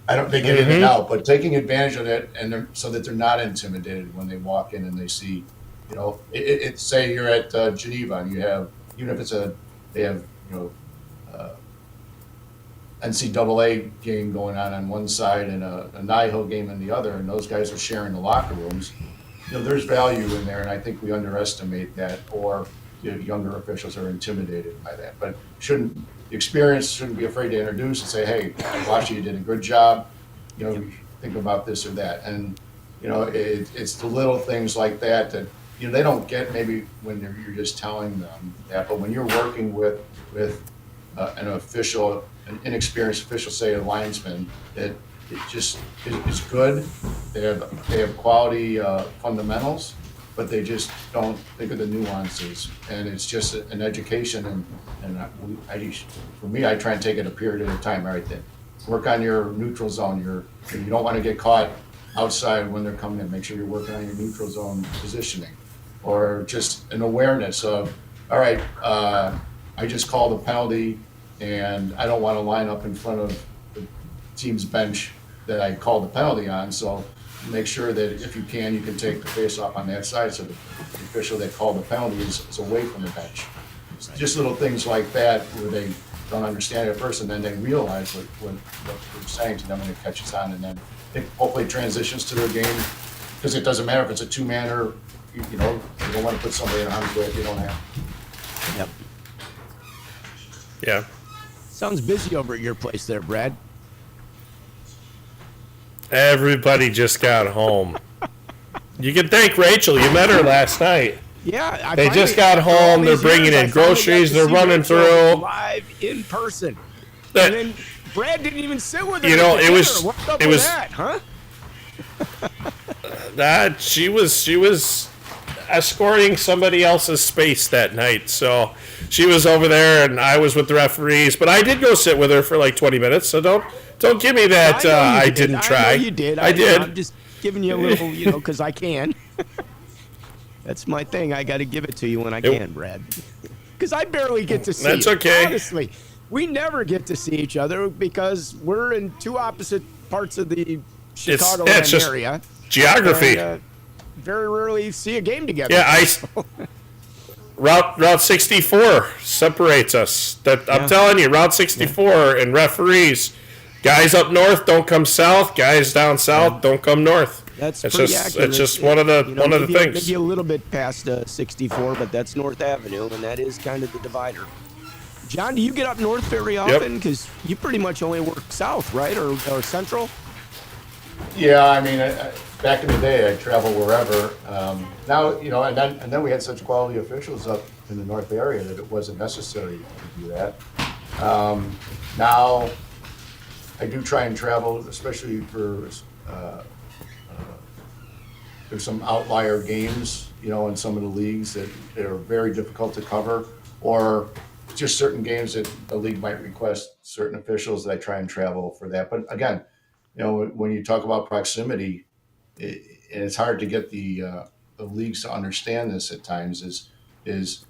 I don't think in and out, but taking advantage of that, and so that they're not intimidated when they walk in and they see, it's say you're at Geneva and you have, even if they have NCAA game going on one side and a Nihil game on the other, and those guys are sharing the locker rooms. There's value in there, and I think we underestimate that, or younger officials are intimidated by that. But the experience shouldn't be afraid to introduce and say, hey, Washi, you did a good job. Think about this or that. And, it's the little things like that they don't get maybe when you're just telling them that. But when you're working with an official, an inexperienced official, say a linesman, that it just is good. They have quality fundamentals, but they just don't think of the nuances. And it's just an education. For me, I try and take it a period at a time. Right then, work on your neutral zone. You don't want to get caught outside when they're coming in. Make sure you're working on your neutral zone positioning, or just an awareness of, all right, I just called a penalty, and I don't want to line up in front of the team's bench that I called the penalty on. So make sure that if you can take the face off on that side, so the official that called the penalty is away from the bench. Right. Just little things like that where they don't understand it at first, and then they realize what we're saying to them, and it catches on, and then it hopefully transitions to their game, because it doesn't matter if it's a two-man or, you don't want to put somebody in harm's way if you don't have. Yep. Yeah. Sounds busy over at your place there, Brad. Everybody just got home. You can thank Rachel. You met her last night. Yeah, they just got home. They're bringing in groceries. They're running through live in person. And then Brad didn't even sit with her. It was that, huh? That she was escorting somebody else's space that night, so she was over there, and I was with the referees. But I did go sit with her for like 20 minutes, so don't give me that I didn't try. I know you did. I did. I'm just giving you a little, because I can. That's my thing. I got to give it to you when I can, Brad. Because I barely get to see you. That's okay. Honestly, we never get to see each other because we're in two opposite parts of the Chicagoland area. Geography. And, very rarely see a game together. Yeah, Route 64 separates us. I'm telling you, Route 64 and referees, guys up north don't come south. Guys down south don't come north. That's it's pretty just accurate. it's just one of the things. Maybe a little bit past 64, but that's North Avenue, and that is kind of the divider. John, do you get up north very often? Because you pretty much only work south, right, or central? Yeah, I mean, back in the day, I'd travel wherever. Now, and then we had such quality officials up in the north area that it wasn't necessary to do that. Now, I do try and travel, especially for there's some outlier games, in some of the leagues that are very difficult to cover, or just certain games that the league might request certain officials that I try and travel for that. But again, when you talk about proximity, and it's hard to get the leagues to understand this at times, is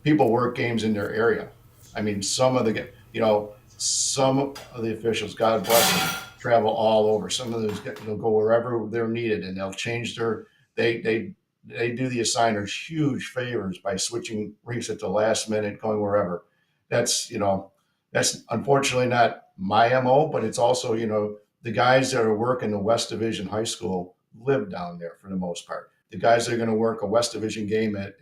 people work games in their area. I mean, some of the officials, God bless them, travel all over. Some of those they'll go wherever they're needed, and they'll change they do the assigners huge favors by switching rinks at the last minute, going wherever. That's unfortunately not my MO, but it's also, the guys that are working the West Division high school live down there for the most part. The guys that are going to work a West Division game at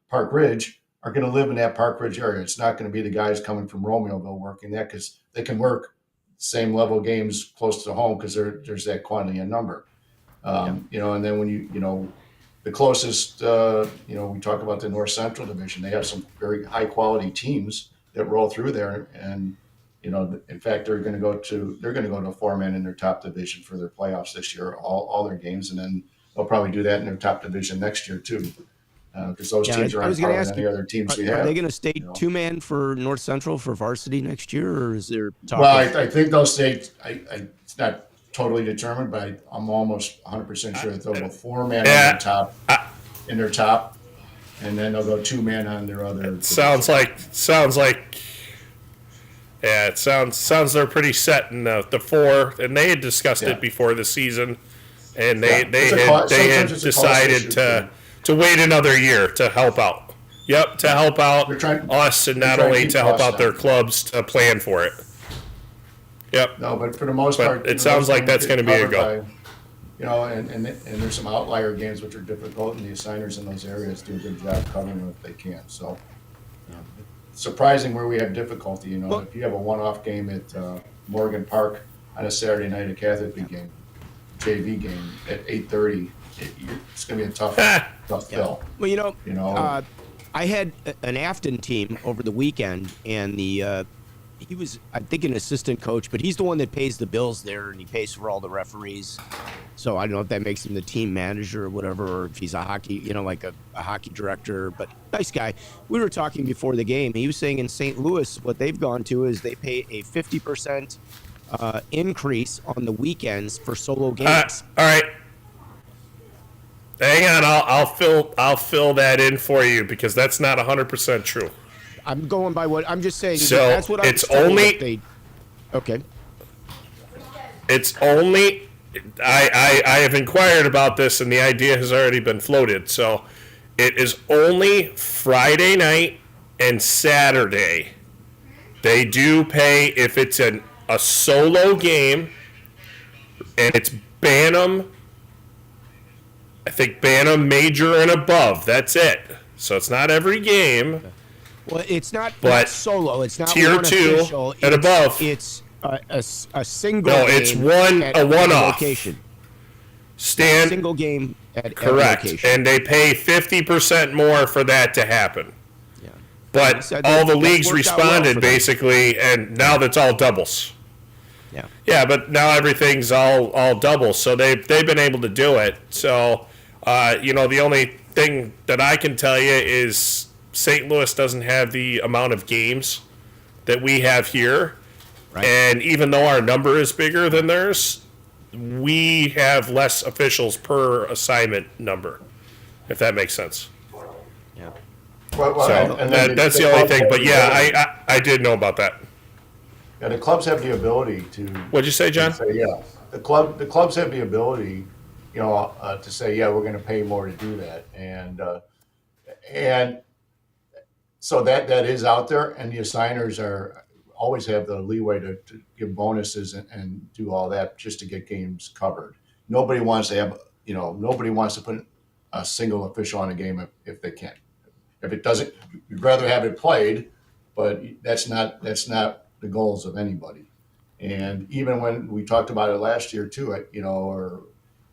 Park Ridge are going to live in that Park Ridge area. It's not going to be the guys coming from Romeoville working that, because they can work same level games close to home because there's that quantity and number. And then when the closest, we talk about the North Central Division, they have some very high quality teams that roll through there, and in fact, they're going to go to a 4-man in their top division for their playoffs this year, all their games, and then they'll probably do that in their top division next year too, because those teams are on par with any other teams we have. Are they going to stay 2-man for North Central for varsity next year, or is there talk? Well, I think they'll stay. It's not totally determined, but I'm almost 100% sure that they'll go 4-man in their top, and then they'll go 2-man on their other. It sounds like. Yeah, it sounds they're pretty set in the 4, and they had discussed it before the season, and they had decided to wait another year to help out. Yep, to help out us, and not only to help out their clubs to plan for it. Yep. No, but for the most part, it sounds like that's going to be a go. And there's some outlier games which are difficult, and the assigners in those areas do a good job covering them if they can. So, it's surprising where we have difficulty. If you have a one-off game at Morgan Park on a Saturday night, a Catholic game, JV game at 8:30, it's going to be a tough fill. Well, I had an Afton team over the weekend, and he was, I think, an assistant coach, but he's the one that pays the bills there, and he pays for all the referees. So I don't know if that makes him the team manager or whatever, or if he's a hockey, like a hockey director, but nice guy. We were talking before the game. He was saying in St. Louis, what they've gone to is they pay a 50% increase on the weekends for solo games. All right. Hang on, I'll fill that in for you, because that's not 100% true. I'm going by what I'm just saying. So that's what it's only. Okay. It's only. I have inquired about this, and the idea has already been floated. So it is only Friday night and Saturday. They do pay if it's a solo game, and it's Bantam. I think Bantam major and above. That's it. So it's not every game. Well, it's not solo. It's not tier one 2 official. and above. It's a single. No, game it's a one-off. Location. Single game at correct, location. And they pay 50% more for that to happen. Yeah. But all the leagues responded basically, and now that's all doubles. Yeah. Yeah, but now everything's all double, so they've been able to do it. So, the only thing that I can tell you is St. Louis doesn't have the amount of games that we have here, Right. and even though our number is bigger than theirs, we have less officials per assignment number, if that makes sense. Yeah. Well, So and then that's the only thing. But yeah, I did know about that. yeah, the clubs have the ability to. What'd you say, John? Say, yeah, the clubs have the ability, to say, yeah, we're going to pay more to do that, and so that is out there, and the assigners are always have the leeway to give bonuses and do all that just to get games covered. Nobody wants to have, nobody wants to put a single official on a game if they can. If it doesn't, you'd rather have it played, but that's not the goals of anybody. And even when we talked about it last year too, or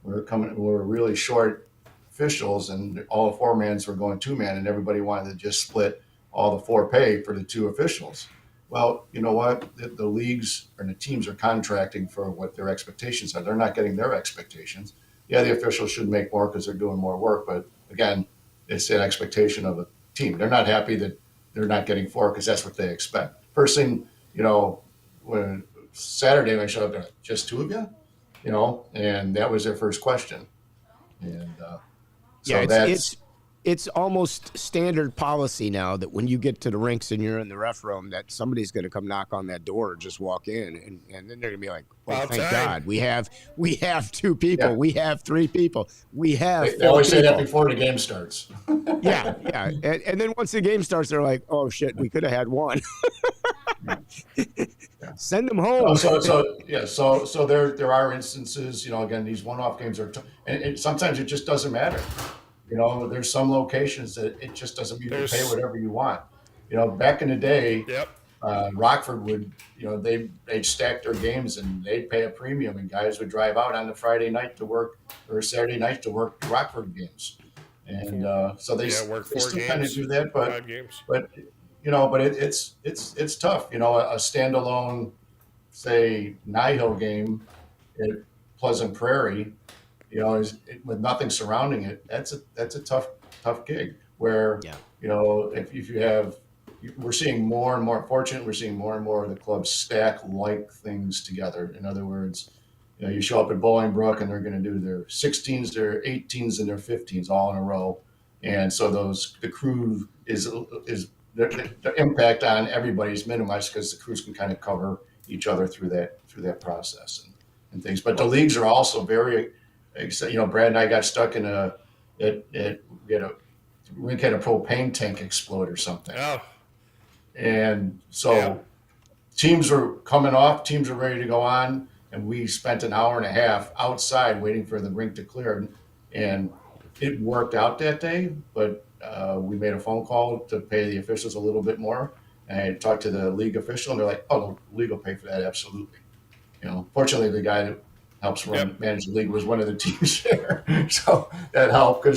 we're really short officials, and all the four-mans were going two-man, and everybody wanted to just split all the four pay for the two officials. Well, you know what? The leagues and the teams are contracting for what their expectations are. They're not getting their expectations. Yeah, the officials should make more because they're doing more work, but again, it's an expectation of a team. They're not happy that they're not getting four because that's what they expect. First thing, when Saturday when I showed up, there just two of you, and that was their first question. And so Yeah, it's almost standard policy now that when you get to the rinks and you're in the ref room, that somebody's going to come knock on that door or just walk in, and then they're going to be like, "Well, thank God, we have two people, we have three people, we have." They always say that before the game starts. Yeah, and then once the game starts, they're like, "Oh shit, we could have had one." Send them home. So there are instances, again, these one-off games are, and sometimes it just doesn't matter. There's some locations that it just doesn't mean to pay whatever you want. Back in the day, Yep. Rockford would, they'd stack their games and they'd pay a premium, and guys would drive out on the Friday night to work or Saturday night to work Rockford games, and so they still kind of do that, but 5 games. but it's tough. A standalone, say, Nihil game at Pleasant Prairie, with nothing surrounding it. That's a tough gig. Where if you have, we're seeing more and more. Fortunately, we're seeing more and more of the clubs stack like things together. In other words, you show up at Bolingbrook and they're going to do their 16s, their 18s, and their 15s all in a row, and so the crew is the impact on everybody's minimized because the crews can kind of cover each other through that process and things. But the leagues are also very, Brad and I got stuck in we had a propane tank explode or something. Oh. And so teams are coming off, teams are ready to go on, and we spent an hour and a half outside waiting for the rink to clear, and it worked out that day, but we made a phone call to pay the officials a little bit more, and I talked to the league official, and they're like, "Oh, the league will pay for that, absolutely." Fortunately, the guy that helps manage the league was one of the teams there, so that helped.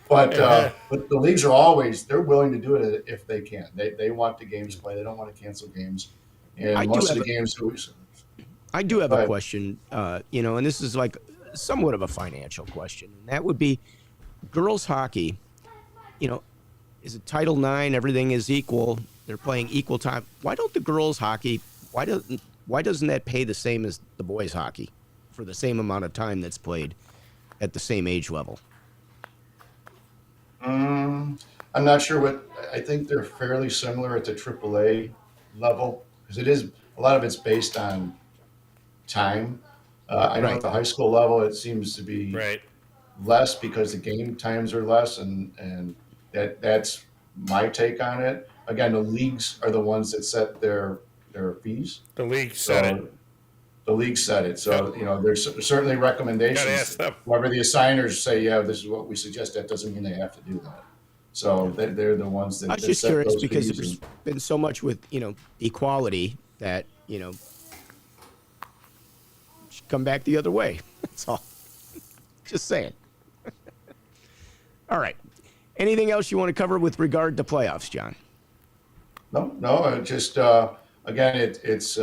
But the leagues are they're willing to do it if they can. They want the games played. They don't want to cancel games, and most of the games. I do have a question, and this is like somewhat of a financial question, and that would be girls hockey. Is it Title IX? Everything is equal. They're playing equal time. Why don't the girls hockey? Why doesn't that pay the same as the boys hockey for the same amount of time that's played at the same age level? I'm not sure I think they're fairly similar at the AAA level because a lot of it's based on time. I know at the high school level it seems to be less because the game times are less, and that's my take on it. Again, the leagues are the ones that set their fees. The league set it. The league set it. So, there's certainly recommendations. Whoever the assigners say, yeah, this is what we suggest, that doesn't mean they have to do that. So they're the ones that. I was just curious because there's been so much with equality that should come back the other way. That's all. Just saying. All right. Anything else you want to cover with regard to playoffs, John? No. Just again, it's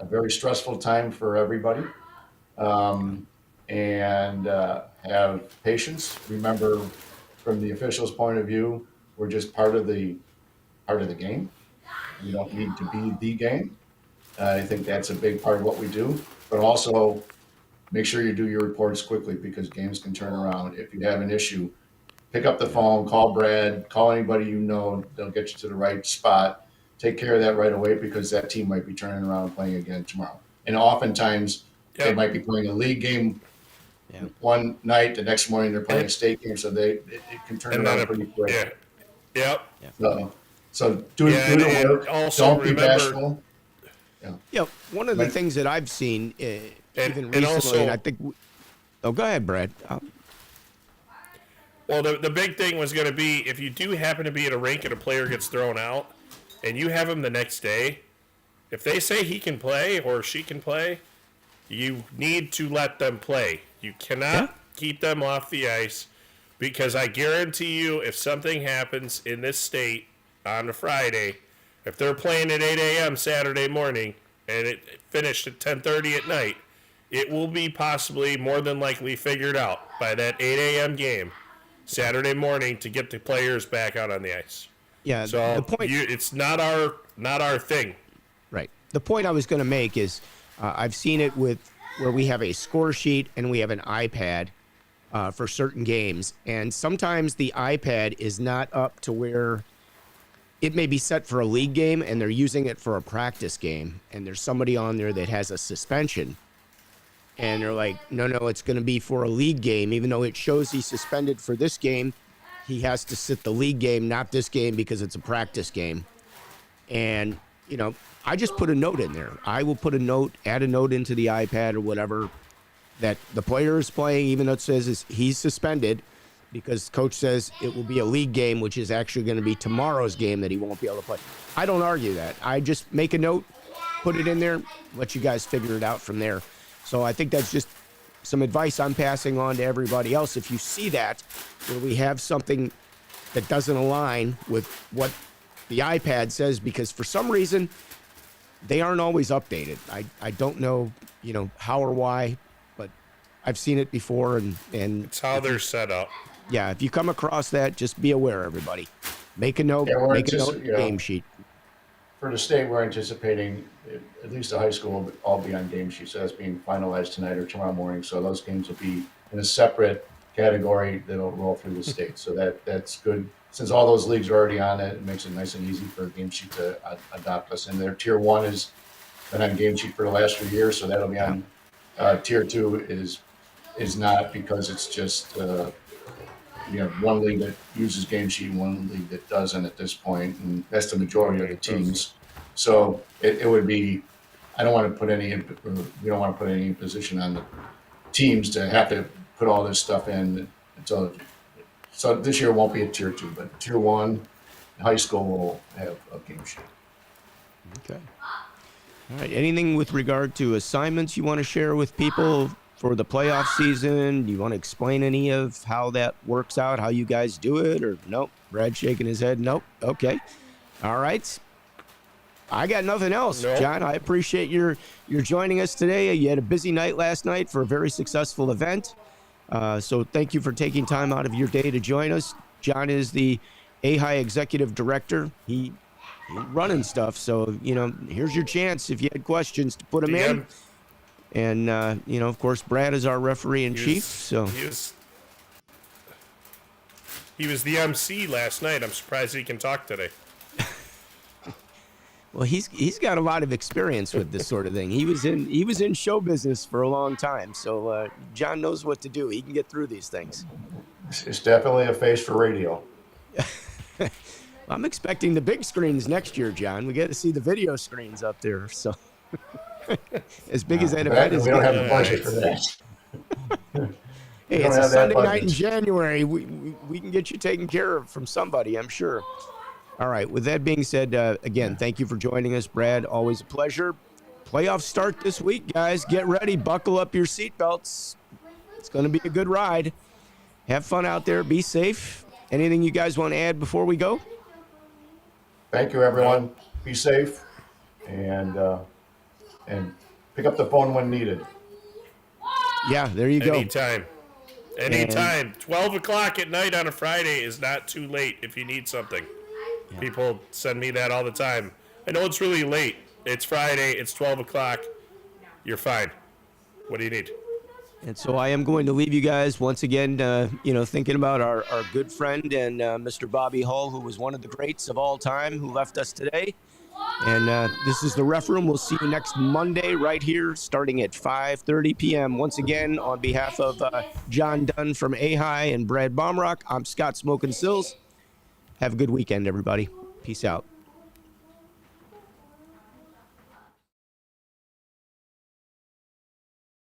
a very stressful time for everybody. And have patience. Remember, from the official's point of view, we're just part of the game. We don't need to be the game. I think that's a big part of what we do. But also, make sure you do your reports quickly because games can turn around. If you have an issue, pick up the phone, call Brad, call anybody you know. They'll get you to the right spot. Take care of that right away because that team might be turning around and playing again tomorrow. And oftentimes, they might be playing a league game one night. The next morning, they're playing a state game, so it can turn around pretty quick. So do the work. Also don't be remember, bashful. Yeah, one of the things that I've seen even recently, and I think. Oh, go ahead, Brad. Well, the big thing was going to be if you do happen to be at a rink and a player gets thrown out, and you have him the next day, if they say he can play or she can play, you need to let them play. You cannot keep them off the ice because I guarantee you if something happens in this state on a Friday, if they're playing at 8 a.m. Saturday morning and it finished at 10:30 at night, it will be possibly more than likely figured out by that 8 a.m. game Saturday morning to get the players back out on the ice. Yeah, so the point, it's not our thing. Right. The point I was going to make is I've seen it with where we have a score sheet and we have an iPad for certain games. And sometimes the iPad is not up to where it may be set for a league game and they're using it for a practice game. And there's somebody on there that has a suspension. And they're like, no, it's going to be for a league game. Even though it shows he's suspended for this game, he has to sit the league game, not this game because it's a practice game. And, I just put a note in there. I will put a note, add a note into the iPad or whatever that the player is playing, even though it says he's suspended because coach says it will be a league game, which is actually going to be tomorrow's game that he won't be able to play. I don't argue that. I just make a note, put it in there, let you guys figure it out from there. So I think that's just some advice I'm passing on to everybody else. If you see that, where we have something that doesn't align with what the iPad says, because for some reason, they aren't always updated. I don't know, how or why, but I've seen it before. And it's how they're set up. Yeah, if you come across that, just be aware, everybody. Make a note, game sheet. For the state, we're anticipating at least the high school will all be on game sheets. So that's being finalized tonight or tomorrow morning. So those games will be in a separate category that'll roll through the state. So that's good. Since all those leagues are already on it, it makes it nice and easy for a game sheet to adopt us. And their tier 1 has been on game sheet for the last few years, so that'll be on. Tier 2 is not because it's just you have one league that uses game sheet and one league that doesn't at this point, and that's the majority of the teams. So it would be. We don't want to put any imposition on the teams to have to put all this stuff in until. So this year won't be a tier 2, but tier 1, high school will have a game sheet. Okay. All right. Anything with regard to assignments you want to share with people for the playoff season? Do you want to explain any of how that works out, how you guys do it, or nope? Brad shaking his head. Nope. Okay. All right. I got nothing else, nope. John. I appreciate your joining us today. You had a busy night last night for a very successful event. So thank you for taking time out of your day to join us. John is the AHAI Executive Director. He's running stuff. So, here's your chance if you had questions to put them in. And, of course, Brad is our referee in chief. So he was the MC last night. I'm surprised he can talk today. Well, he's got a lot of experience with this sort of thing. He was in show business for a long time, so John knows what to do. He can get through these things. It's definitely a face for radio. I'm expecting the big screens next year, John. We get to see the video screens up there. So as big as that event is, we don't have the budget for that. Hey, it's a Sunday night in January. We can get you taken care of from somebody, I'm sure. All right. With that being said, again, thank you for joining us, Brad. Always a pleasure. Playoffs start this week, guys. Get ready. Buckle up your seatbelts. It's going to be a good ride. Have fun out there. Be safe. Anything you guys want to add before we go? Thank you, everyone. Be safe. And and pick up the phone when needed. Yeah, there you go. Anytime. Anytime. 12 o'clock at night on a Friday is not too late if you need something. Yeah. People send me that all the time. I know it's really late. It's Friday. It's 12 o'clock. You're fine. What do you need? And so I am going to leave you guys once again, thinking about our good friend and Mr. Bobby Hull, who was one of the greats of all time, who left us today. And this is the Ref Room. We'll see you next Monday right here, starting at 5:30 p.m. Once again, on behalf of John Dunne from AHAI and Brad Baumruck, I'm Scott Smokin' Silz. Have a good weekend, everybody. Peace out.